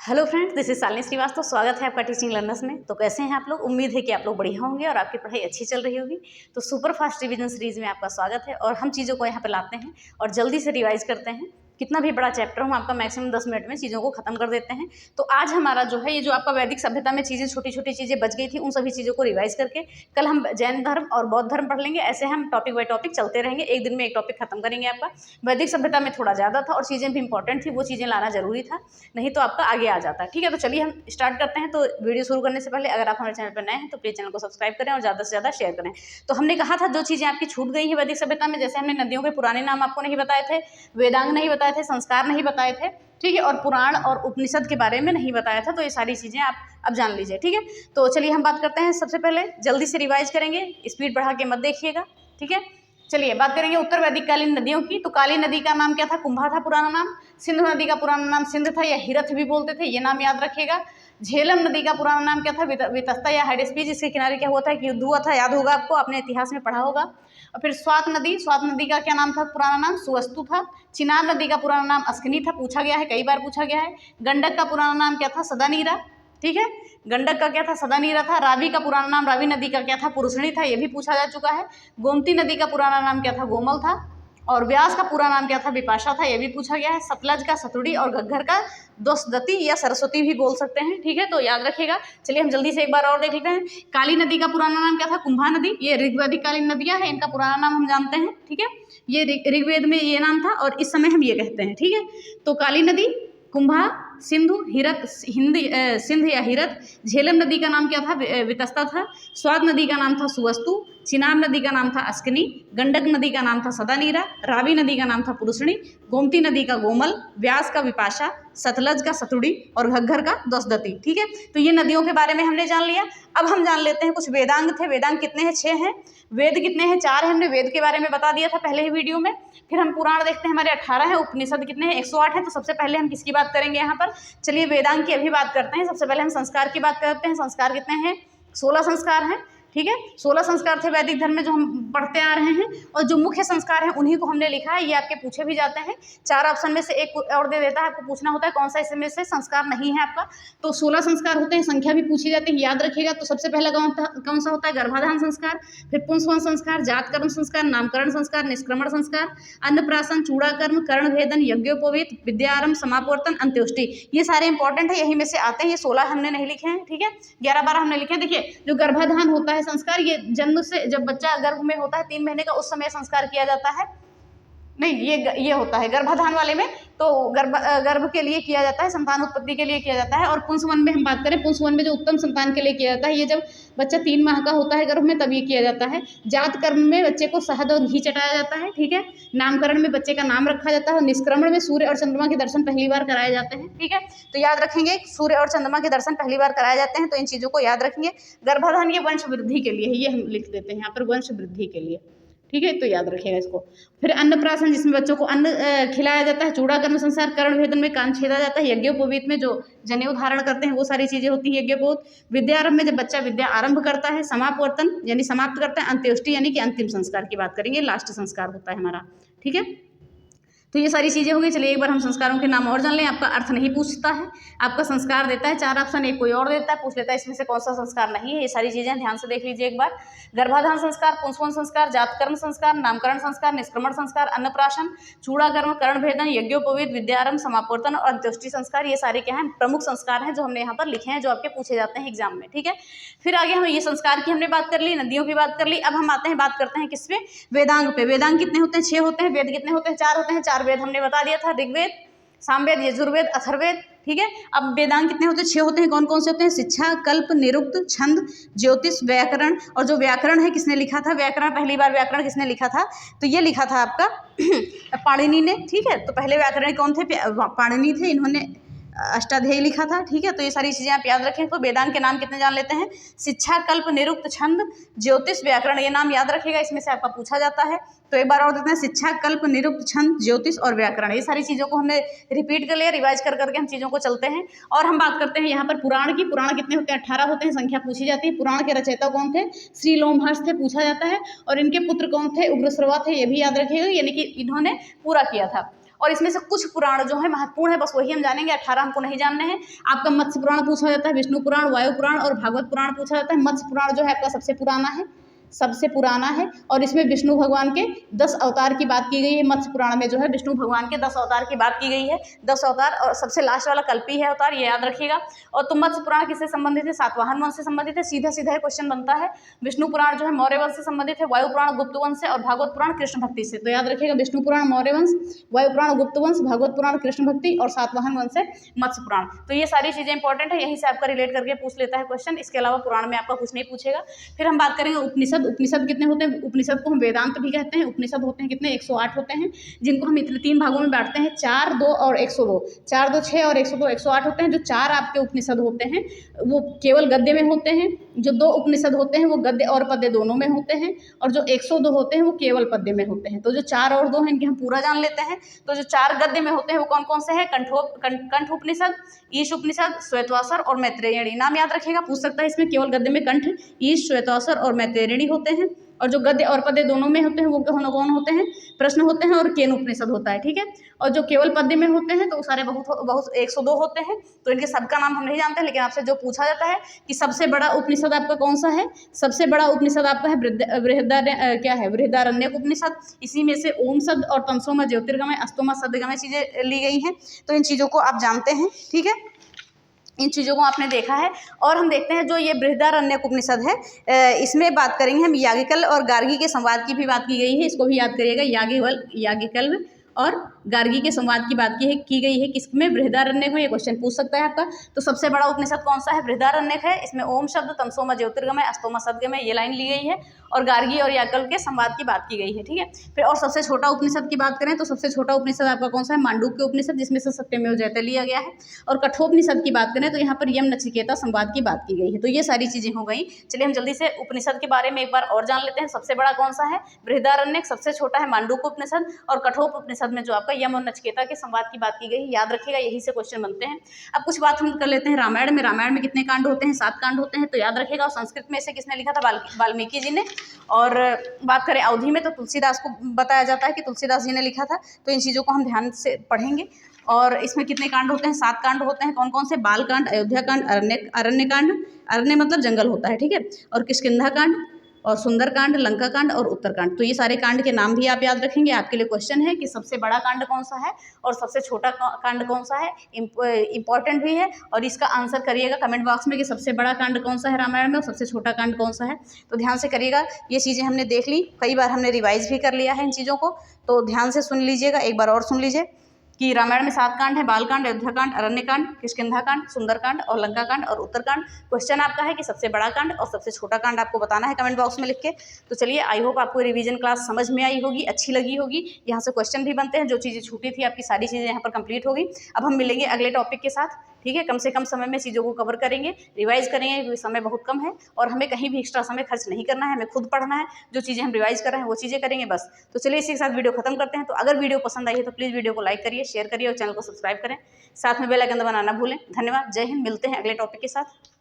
Hello friends, this is Shalini Srivastava. स्वागत है आपका टीचिंग लर्नर्स में। तो कैसे हैं आप लोग? उम्मीद है कि आप लोग बढ़िया होंगे और आपकी पढ़ाई अच्छी चल रही होगी। तो सुपर फास्ट रिवीजन सीरीज में आपका स्वागत है और हम चीज़ों को यहाँ पे लाते हैं और जल्दी से रिवाइज करते हैं। कितना भी बड़ा चैप्टर हो, आपका मैक्सिमम 10 मिनट में चीज़ों को खत्म कर देते हैं। तो आज हमारा जो है, ये जो आपका वैदिक सभ्यता में चीज़ें छोटी छोटी चीज़ें बच गई थी, उन सभी चीज़ों को रिवाइज करके कल हम जैन धर्म और बौद्ध धर्म पढ़ लेंगे। ऐसे हम टॉपिक बाय टॉपिक चलते रहेंगे, एक दिन में एक टॉपिक खत्म करेंगे। आपका वैदिक सभ्यता में थोड़ा ज़्यादा था और चीज़ें भी इंपॉर्टेंट थी, वो चीज़ें लाना जरूरी था, नहीं तो आपका आगे आ जाता है। ठीक है, तो चलिए हम स्टार्ट करते हैं। तो वीडियो शुरू करने से पहले अगर आप हमारे चैनल पर नए हैं तो प्लीज़ चैनल को सब्सक्राइब करें और ज़्यादा से ज़्यादा शेयर करें। तो हमने कहा था जो चीज़ें आपकी छूट गई है वैदिक सभ्यता में, जैसे हमने नदियों के पुराने नाम आपको नहीं बताए थे, वेदांग नहीं बताए थे, संस्कार नहीं बताए थे, ठीक है, और पुराण और उपनिषद के बारे में नहीं बताया था। तो ये सारी चीज़ें आप अब जान लीजिए। ठीक है, तो चलिए हम बात करते हैं। सबसे पहले जल्दी से रिवाइज करेंगे, स्पीड बढ़ा के मत देखिएगा। ठीक है, चलिए बात करेंगे उत्तर वैदिक कालीन नदियों की। तो काली नदी का नाम क्या था? कुंभा था पुराना नाम। सिंधु नदी का पुराना नाम सिंध था या हिरथ भी बोलते थे, ये नाम याद रखिएगा। झेलम नदी का पुराना नाम क्या था? वितस्ता या हाइडेस्पीज। इसके किनारे क्या हुआ था कि युद्ध हुआ था, याद होगा आपको, आपने इतिहास में पढ़ा होगा। और फिर स्वात नदी का क्या नाम था? पुराना नाम सुवस्तु था। चिनाब नदी का पुराना नाम अस्कनी था, पूछा गया है, कई बार पूछा गया है। गंडक का पुराना नाम क्या था? सदानीरा। ठीक है, गंडक का क्या था? सदानीरा था। रावी का पुराना नाम, रावी नदी का क्या था? पुरुषणी था, ये भी पूछा जा चुका है। गोमती नदी का पुराना नाम क्या था? गोमल था। और व्यास का पूरा नाम क्या था? विपाशा था, ये भी पूछा गया है। सतलज का सतुड़ी और घग्गर का दोषदती या सरस्वती भी बोल सकते हैं। ठीक है, तो याद रखिएगा। चलिए हम जल्दी से एक बार और देख लेते हैं। काली नदी का पुराना नाम क्या था? कुंभा नदी। ये ऋग्वैदिक कालीन नदियां हैं, इनका पुराना नाम हम जानते हैं। ठीक है, ये ऋग्वेद में ये नाम था और इस समय हम ये कहते हैं। ठीक है, तो काली नदी, कुंभा, सिंधु, हिरत, सिंध या हिरत। झेलम नदी का नाम क्या था? वितस्ता था। स्वाद नदी का नाम था सुवस्तु। चिनाब नदी का नाम था अस्कनी। गंडक नदी का नाम था सदानीरा। रावी नदी का नाम था पुरुषणी। गोमती नदी का गोमल। व्यास का विपाशा। सतलज का सतुड़ी और घग्गर का दोषदती। ठीक है, तो ये नदियों के बारे में हमने जान लिया। अब हम जान लेते हैं कुछ वेदांग थे। वेदांग कितने हैं? 6 हैं। वेद कितने हैं? 4 हैं। हमने वेद के बारे में बता दिया था पहले ही वीडियो में। फिर हम पुराण देखते हैं, हमारे 18 हैं। उपनिषद कितने हैं? 108 हैं। तो सबसे पहले हम किसकी बात करेंगे यहाँ पर? चलिए वेदांग की अभी बात करते हैं। सबसे पहले हम संस्कार की बात करते हैं। संस्कार कितने हैं? 16 संस्कार हैं। ठीक है, 16 संस्कार थे वैदिक धर्म में जो हम पढ़ते आ रहे हैं, और जो मुख्य संस्कार हैं उन्हीं को हमने लिखा है। ये आपके पूछे भी जाते हैं। 4 ऑप्शन में से एक और दे देता है, आपको पूछना होता है कौन सा इसमें से संस्कार नहीं है आपका। तो 16 संस्कार होते हैं, संख्या भी पूछी जाती है, याद रखिएगा। तो सबसे पहला कौन सा होता है? गर्भाधान संस्कार। फिर पुंसवन संस्कार, जातकर्म संस्कार, नामकरण संस्कार, निष्क्रमण संस्कार, अन्नप्राशन, चूड़ाकर्म, कर्ण भेदन, यज्ञोपवीत, विद्यारंभ, समापवर्तन, अंत्योष्टि। ये सारे इंपॉर्टेंट है, यही में से आते हैं। ये 16 हमने नहीं लिखे हैं। ठीक है, 11-12 हमने लिखे हैं। देखिए, जो गर्भाधान होता है संस्कार, ये जन्म से, जब बच्चा गर्भ में होता है 3 महीने का, उस समय संस्कार किया जाता है। नहीं, ये होता है गर्भाधान वाले में, तो गर्भ के लिए किया जाता है, संतान उत्पत्ति के लिए किया जाता है। और पुंसवन में हम बात करें, पुंसवन में जो उत्तम संतान के लिए किया जाता है, ये जब बच्चा 3 माह का होता है गर्भ में, तब ये किया जाता है। जात कर्म में बच्चे को शहद और घी चटाया जाता है। ठीक है, नामकरण में बच्चे का नाम रखा जाता है। और निष्क्रमण में सूर्य और चंद्रमा के दर्शन पहली बार कराए जाते हैं। ठीक है, तो याद रखेंगे, सूर्य और चंद्रमा के दर्शन पहली बार कराए जाते हैं, तो इन चीज़ों को याद रखेंगे। गर्भाधान ये वंश वृद्धि के लिए है, ये हम लिख देते हैं यहाँ पर, वंश वृद्धि के लिए। ठीक है, तो याद रखिएगा इसको। फिर अन्नप्राशन, जिसमें बच्चों को अन्न खिलाया जाता है। चूड़ाकर्म संस्कार, कर्ण भेदन में कान छेदा जाता है। यज्ञोपवीत में जो जनेऊ धारण करते हैं वो सारी चीजें होती हैं यज्ञोपवीत। विद्यारंभ में जब बच्चा विद्या आरंभ करता है। समापवर्तन यानी समाप्त करता है। अंत्योष्टि यानी कि अंतिम संस्कार की बात करेंगे, लास्ट संस्कार होता है हमारा। ठीक है, तो ये सारी चीज़ें हो गई। चलिए एक बार हम संस्कारों के नाम और जान लें। आपका अर्थ नहीं पूछता है, आपका संस्कार देता है 4 ऑप्शन, एक कोई और देता है, पूछ लेता है इसमें से कौन सा संस्कार नहीं है। ये सारी चीज़ें ध्यान से देख लीजिए एक बार। गर्भाधान संस्कार, पुंसवन संस्कार, जातकर्म संस्कार, नामकरण संस्कार, निष्क्रमण संस्कार, अन्नप्राशन, चूड़ाकर्म, कर्ण भेदन, यज्ञोपवीत, विद्यारंभ, समापवर्तन और अंत्योष्टि संस्कार, ये सारे क्या हैं? प्रमुख संस्कार हैं जो हमने यहाँ पर लिखे हैं, जो आपके पूछे जाते हैं एग्जाम में। ठीक है, फिर आगे हम ये संस्कार की हमने बात कर ली, नदियों की बात कर ली। अब हम आते हैं, बात करते हैं किस पे? वेदांग पे। वेदांग कितने होते हैं? 6 होते हैं। वेद कितने होते हैं? 4 होते हैं। 4 वेद हमने बता दिया था, ऋग्वेद, सामवेद, यजुर्वेद, अथर्ववेद। ठीक है, अब वेदांग कितने होते हैं? 6 होते हैं। कौन कौन से होते हैं? शिक्षा, कल्प, निरुक्त, छंद, ज्योतिष, व्याकरण। और जो व्याकरण है किसने लिखा था? व्याकरण पहली बार व्याकरण किसने लिखा था? तो ये लिखा था आपका पाणिनि ने। ठीक है, तो पहले व्याकरण कौन थे? पाणिनि थे, इन्होंने अष्टाध्यायी लिखा था। ठीक है, तो ये सारी चीज़ें आप याद रखें। तो वेदांग के नाम कितने जान लेते हैं? शिक्षा, कल्प, निरुक्त, छंद, ज्योतिष, व्याकरण, ये नाम याद रखिएगा, इसमें से आपका पूछा जाता है। तो एक बार और देते हैं, शिक्षा, कल्प, निरुक्त, छंद, ज्योतिष और व्याकरण। ये सारी चीज़ों को हमने रिपीट कर लिया, रिवाइज कर करके हम चीज़ों को चलते हैं। और हम बात करते हैं यहाँ पर पुराण की। पुराण कितने होते हैं? 18 होते हैं, संख्या पूछी जाती है। पुराण के रचयिता कौन थे? श्री लोमहर्ष थे, पूछा जाता है। और इनके पुत्र कौन थे? उग्रश्रवा थे, ये भी याद रखिएगा, यानी कि इन्होंने पूरा किया था। और इसमें से कुछ पुराण जो है महत्वपूर्ण है, बस वही हम जानेंगे, 18 हमको नहीं जानने हैं। आपका मत्स्य पुराण पूछा जाता है, विष्णु पुराण, वायु पुराण और भागवत पुराण पूछा जाता है। मत्स्य पुराण जो है आपका सबसे पुराना है और इसमें विष्णु भगवान के 10 अवतार की बात की गई है। मत्स्य पुराण में जो है विष्णु भगवान के 10 अवतार की बात की गई है, 10 अवतार, और सबसे लास्ट वाला कल्पी है अवतार, ये याद रखिएगा। और तो मत्स्य पुराण किससे संबंधित है? सातवाहन वंश से संबंधित है। सीधा सीधा क्वेश्चन बनता है। विष्णु पुराण जो है मौर्य वंश से संबंधित है, वायु पुराण गुप्त वंश से और भागवत पुराण कृष्ण भक्ति से। तो याद रखिएगा, विष्णु पुराण मौर्य वंश, वायु पुराण गुप्त वंश, भागवत पुराण कृष्ण भक्ति और सातवाहन वंश है मत्स्य पुराण। तो ये सारी चीजें इंपॉर्टेंट है, यहीं से आपका रिलेट करके पूछ लेता है क्वेश्चन। इसके अलावा पुराण में आपका कुछ नहीं पूछेगा। फिर हम बात करेंगे उपनिषद। उपनिषद कितने होते हैं? उपनिषद को हम वेदांत भी कहते हैं। उपनिषद होते हैं कितने? 108 होते हैं, जिनको हम इतने 3 भागों में बांटते हैं, 4, 2 और 102। 4, 2, 6 और 102, 108 होते हैं। जो 4 आपके उपनिषद होते हैं वो केवल गद्य में होते हैं। जो 2 उपनिषद होते हैं वो गद्य और पद्य दोनों में होते हैं, और जो 102 होते हैं वो केवल पद्य में होते हैं। तो जो 4 और 2 हैं इनके हम पूरा जान लेते हैं। तो जो 4 गद्य में होते हैं वो कौन कौन से हैं? कंठ उपनिषद, ईश उपनिषद, श्वेतवासर और मैत्रेयणी। नाम याद रखिएगा, पूछ सकता है इसमें। केवल गद्य में कंठ, ईश, श्वेतवासर और मैत्रेयणी होते हैं, और जो गद्य और पद्य दोनों में होते हैं वो कौन होते हैं? प्रश्न होते हैं और केन उपनिषद होता है, ठीक है। और जो केवल पद्य में होते हैं तो सारे बहुत 102 होते हैं। तो इनके सबका नाम हम नहीं जानते, लेकिन आपसे जो पूछा जाता है कि सबसे बड़ा उपनिषद आपका कौन सा है, सबसे बड़ा उपनिषद आपका है बृहदारण्यक उपनिषद। इसी में से ओम शब्द और तमसोमा ज्योतिर्गमय, अस्तोमा सद्गमय चीजें ली गई हैं। तो इन चीजों को आप जानते हैं, ठीक है, इन चीज़ों को आपने देखा है। और हम देखते हैं जो ये बृहदारण्यक उपनिषद है, इसमें बात करेंगे हम याज्ञवल्क्य और गार्गी के संवाद की भी बात की गई है। इसको भी याद करिएगा, याज्ञवल्क्य और गार्गी के संवाद की बात की गई है। किसमें? बृहदारण्यक में। ये क्वेश्चन पूछ सकता है आपका। तो सबसे बड़ा उपनिषद कौन सा है? बृहदारण्यक है। इसमें ओम शब्द, तमसोमा ज्योतिर्गमय, अस्तोमा सद्गमय ये लाइन ली गई है, और गार्गी और याज्ञवल्क्य के संवाद की बात की गई है, ठीक है। फिर और सबसे छोटा उपनिषद की बात करें तो सबसे छोटा उपनिषद आपका कौन सा है? मांडूक्य उपनिषद, जिसमें से सत्यमेव जयते लिया गया है। और कठोपनिषद की बात करें तो यहाँ पर यम नचिकेता संवाद की बात की गई है। तो ये सारी चीजें हो गई। चलिए हम जल्दी से उपनिषद के बारे में एक बार और जान लेते हैं। सबसे बड़ा कौन सा है? बृहदारण्यक। सबसे छोटा है मांडूक्य उपनिषद, और कठोप उपनिषद में जो आपका यम और नचिकेता के संवाद की बात की गई। याद रखिएगा, यही से क्वेश्चन बनते हैं। अब कुछ बात हम कर लेते हैं रामायण में। रामायण में कितने कांड होते हैं? 7 कांड होते हैं। तो याद रखिएगा, और संस्कृत में इसे किसने लिखा था? वाल्मीकि जी ने। और बात करें अवधि में तो तुलसीदास को बताया जाता है कि तुलसीदास जी ने लिखा था। तो इन चीज़ों को हम ध्यान से पढ़ेंगे। और इसमें कितने कांड होते हैं? 7 कांड होते हैं। कौन कौन से? बाल कांड, अयोध्या कांड, अरण्य कांड, अरण्य मतलब जंगल होता है, ठीक है, और किष्किंधा कांड और सुंदर कांड, लंका कांड और उत्तरकांड। तो ये सारे कांड के नाम भी आप याद रखेंगे। आपके लिए क्वेश्चन है कि सबसे बड़ा कांड कौन सा है और सबसे छोटा कांड कौन सा है। इंपॉर्टेंट भी है, और इसका आंसर करिएगा कमेंट बॉक्स में कि सबसे बड़ा कांड कौन सा है रामायण में और सबसे छोटा कांड कौन सा है। तो ध्यान से करिएगा। ये चीज़ें हमने देख ली, कई बार हमने रिवाइज भी कर लिया है इन चीज़ों को। तो ध्यान से सुन लीजिएगा, एक बार और सुन लीजिए कि रामायण में 7 कांड है। बालकांड, अयोध्याकांड, अरण्यकांड, किष्किंधाकांड, सुंदरकांड और लंकाकांड और उत्तरकांड। क्वेश्चन आपका है कि सबसे बड़ा कांड और सबसे छोटा कांड आपको बताना है कमेंट बॉक्स में लिख के। तो चलिए, आई होप आपको रिवीजन क्लास समझ में आई होगी, अच्छी लगी होगी। यहाँ से क्वेश्चन भी बनते हैं, जो चीज़ें छूटी थी आपकी सारी चीज़ें यहाँ पर कंप्लीट होगी। अब हम मिलेंगे अगले टॉपिक के साथ, ठीक है। कम से कम समय में चीज़ों को कवर करेंगे, रिवाइज करेंगे, क्योंकि समय बहुत कम है और हमें कहीं भी एक्स्ट्रा समय खर्च नहीं करना है, हमें खुद पढ़ना है। जो चीज़ें हम रिवाइज कर रहे हैं वो चीज़ें करेंगे बस। तो चलिए, इसी के साथ वीडियो खत्म करते हैं। तो अगर वीडियो पसंद आई है तो प्लीज़ वीडियो को लाइक करिए, शेयर करिए और चैनल को सब्सक्राइब करें। साथ में बेल आइकन दबाना ना भूलें। धन्यवाद, जय हिंद। मिलते हैं अगले टॉपिक के साथ।